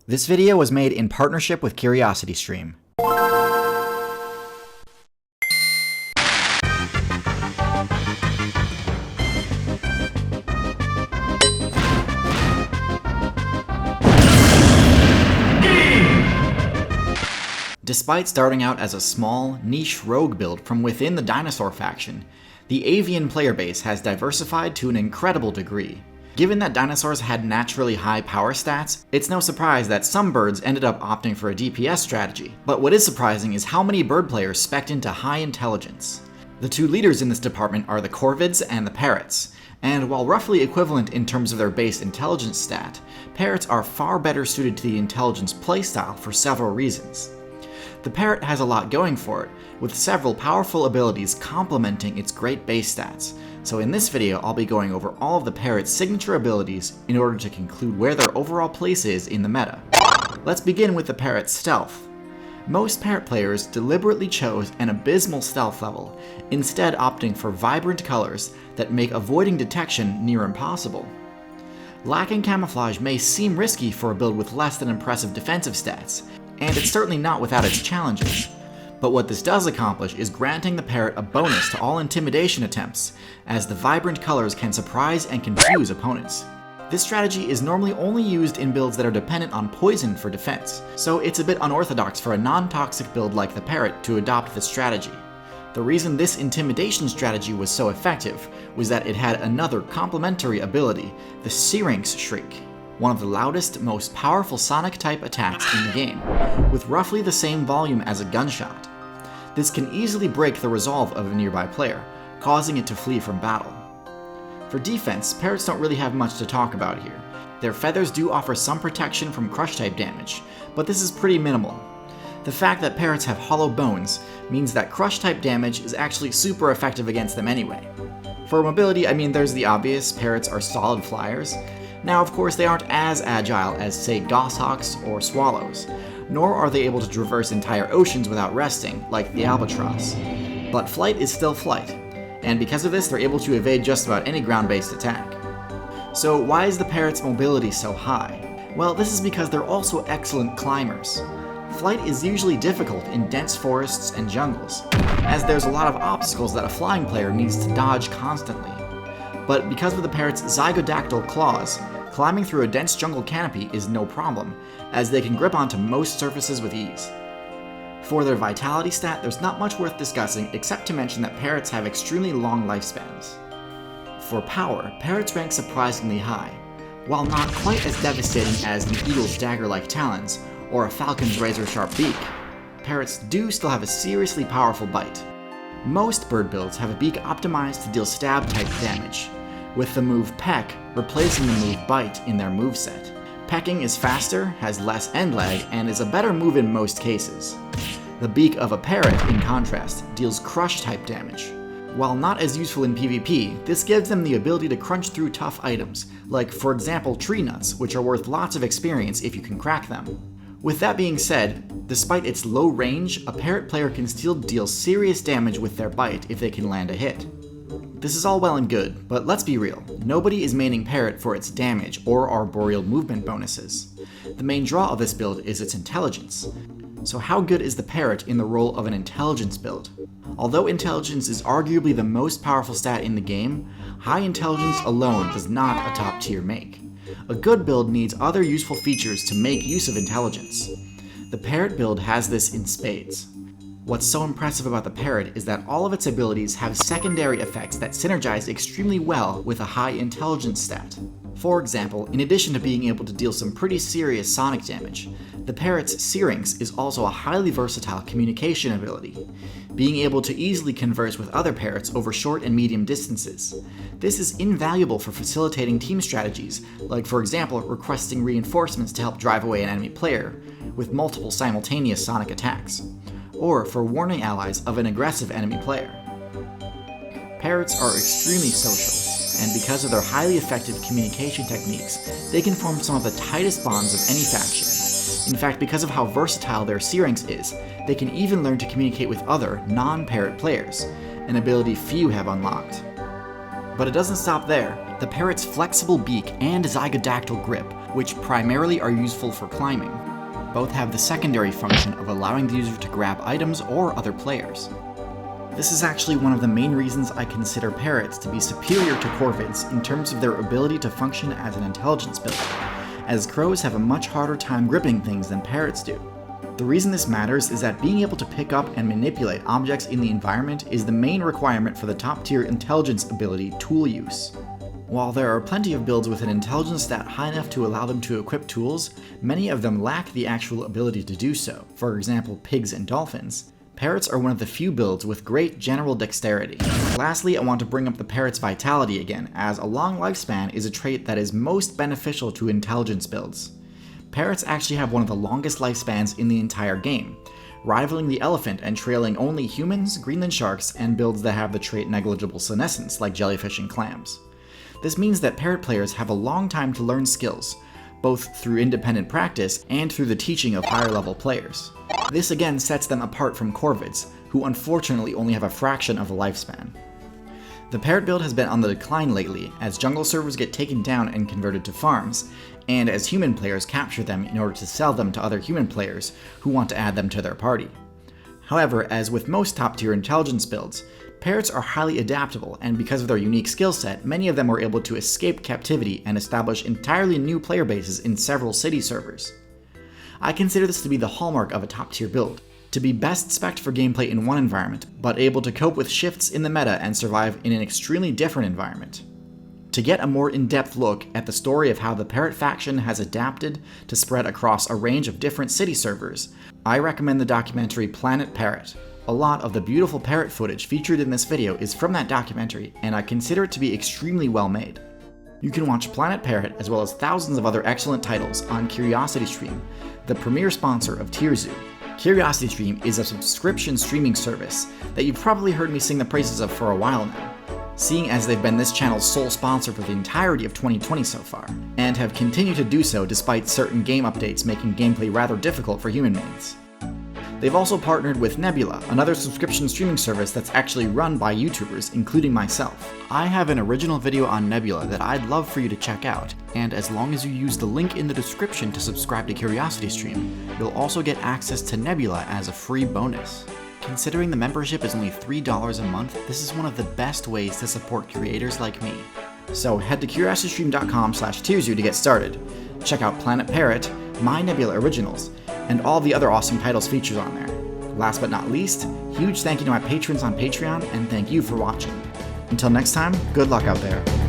This video was made in partnership with CuriosityStream. Despite starting out as a small, niche rogue build from within the dinosaur faction, the avian player base has diversified to an incredible degree. Given that dinosaurs had naturally high power stats, it's no surprise that some birds ended up opting for a DPS strategy. But what is surprising is how many bird players spec'd into high intelligence. The two leaders in this department are the corvids and the parrots, and while roughly equivalent in terms of their base intelligence stat, parrots are far better suited to the intelligence playstyle for several reasons. The parrot has a lot going for it, with several powerful abilities complementing its great base stats, so in this video I'll be going over all of the parrot's signature abilities in order to conclude where their overall place is in the meta. Let's begin with the parrot's stealth. Most parrot players deliberately chose an abysmal stealth level, instead opting for vibrant colors that make avoiding detection near impossible. Lacking camouflage may seem risky for a build with less than impressive defensive stats, and it's certainly not without its challenges. But what this does accomplish is granting the parrot a bonus to all intimidation attempts, as the vibrant colors can surprise and confuse opponents. This strategy is normally only used in builds that are dependent on poison for defense, so it's a bit unorthodox for a non-toxic build like the parrot to adopt this strategy. The reason this intimidation strategy was so effective was that it had another complementary ability, the Syrinx Shriek, one of the loudest, most powerful sonic-type attacks in the game, with roughly the same volume as a gunshot. This can easily break the resolve of a nearby player, causing it to flee from battle. For defense, parrots don't really have much to talk about here. Their feathers do offer some protection from crush-type damage, but this is pretty minimal. The fact that parrots have hollow bones means that crush-type damage is actually super effective against them anyway. For mobility, there's the obvious, parrots are solid flyers. Now, of course, they aren't as agile as, say, goshawks or swallows, nor are they able to traverse entire oceans without resting, like the albatross. But flight is still flight, and because of this, they're able to evade just about any ground-based attack. So why is the parrot's mobility so high? Well, this is because they're also excellent climbers. Flight is usually difficult in dense forests and jungles, as there's a lot of obstacles that a flying player needs to dodge constantly. But because of the parrot's zygodactyl claws, climbing through a dense jungle canopy is no problem, as they can grip onto most surfaces with ease. For their vitality stat, there's not much worth discussing except to mention that parrots have extremely long lifespans. For power, parrots rank surprisingly high. While not quite as devastating as an eagle's dagger-like talons or a falcon's razor-sharp beak, parrots do still have a seriously powerful bite. Most bird builds have a beak optimized to deal stab-type damage, with the move Peck replacing the move Bite in their moveset. Pecking is faster, has less end lag, and is a better move in most cases. The beak of a parrot, in contrast, deals crush-type damage. While not as useful in PvP, this gives them the ability to crunch through tough items, like for example tree nuts, which are worth lots of experience if you can crack them. With that being said, despite its low range, a parrot player can still deal serious damage with their bite if they can land a hit. This is all well and good, but let's be real, nobody is maining parrot for its damage or arboreal movement bonuses. The main draw of this build is its intelligence. So how good is the parrot in the role of an intelligence build? Although intelligence is arguably the most powerful stat in the game, high intelligence alone does not a top tier make. A good build needs other useful features to make use of intelligence. The parrot build has this in spades. What's so impressive about the parrot is that all of its abilities have secondary effects that synergize extremely well with a high intelligence stat. For example, in addition to being able to deal some pretty serious sonic damage, the parrot's Syrinx is also a highly versatile communication ability, being able to easily converse with other parrots over short and medium distances. This is invaluable for facilitating team strategies, like for example requesting reinforcements to help drive away an enemy player, with multiple simultaneous sonic attacks, or for warning allies of an aggressive enemy player. Parrots are extremely social, and because of their highly effective communication techniques, they can form some of the tightest bonds of any faction. In fact, because of how versatile their Syrinx is, they can even learn to communicate with other, non-parrot players, an ability few have unlocked. But it doesn't stop there. The parrot's flexible beak and zygodactyl grip which primarily are useful for climbing. Both have the secondary function of allowing the user to grab items or other players. This is actually one of the main reasons I consider parrots to be superior to corvids in terms of their ability to function as an intelligence build, as crows have a much harder time gripping things than parrots do. The reason this matters is that being able to pick up and manipulate objects in the environment is the main requirement for the top-tier intelligence ability tool use. While there are plenty of builds with an intelligence stat high enough to allow them to equip tools, many of them lack the actual ability to do so, for example pigs and dolphins. Parrots are one of the few builds with great general dexterity. Lastly, I want to bring up the parrot's vitality again, as a long lifespan is a trait that is most beneficial to intelligence builds. Parrots actually have one of the longest lifespans in the entire game, rivaling the elephant and trailing only humans, Greenland sharks, and builds that have the trait negligible senescence like jellyfish and clams. This means that parrot players have a long time to learn skills, both through independent practice and through the teaching of higher level players. This again sets them apart from corvids, who unfortunately only have a fraction of the lifespan. The parrot build has been on the decline lately, as jungle servers get taken down and converted to farms, and as human players capture them in order to sell them to other human players who want to add them to their party. However, as with most top-tier intelligence builds, parrots are highly adaptable, and because of their unique skill set, many of them were able to escape captivity and establish entirely new player bases in several city servers. I consider this to be the hallmark of a top-tier build, to be best spec'd for gameplay in one environment, but able to cope with shifts in the meta and survive in an extremely different environment. To get a more in-depth look at the story of how the parrot faction has adapted to spread across a range of different city servers, I recommend the documentary Planet Parrot. A lot of the beautiful parrot footage featured in this video is from that documentary, and I consider it to be extremely well made. You can watch Planet Parrot as well as thousands of other excellent titles on CuriosityStream, the premier sponsor of TierZoo. CuriosityStream is a subscription streaming service that you've probably heard me sing the praises of for a while now, seeing as they've been this channel's sole sponsor for the entirety of 2020 so far, and have continued to do so despite certain game updates making gameplay rather difficult for human mains. They've also partnered with Nebula, another subscription streaming service that's actually run by YouTubers, including myself. I have an original video on Nebula that I'd love for you to check out, and as long as you use the link in the description to subscribe to CuriosityStream, you'll also get access to Nebula as a free bonus. Considering the membership is only $3 a month, this is one of the best ways to support creators like me. So head to curiositystream.com/tierzoo to get started. Check out Planet Parrot, my Nebula originals, and all the other awesome titles featured on there. Last but not least, huge thank you to my patrons on Patreon, and thank you for watching. Until next time, good luck out there.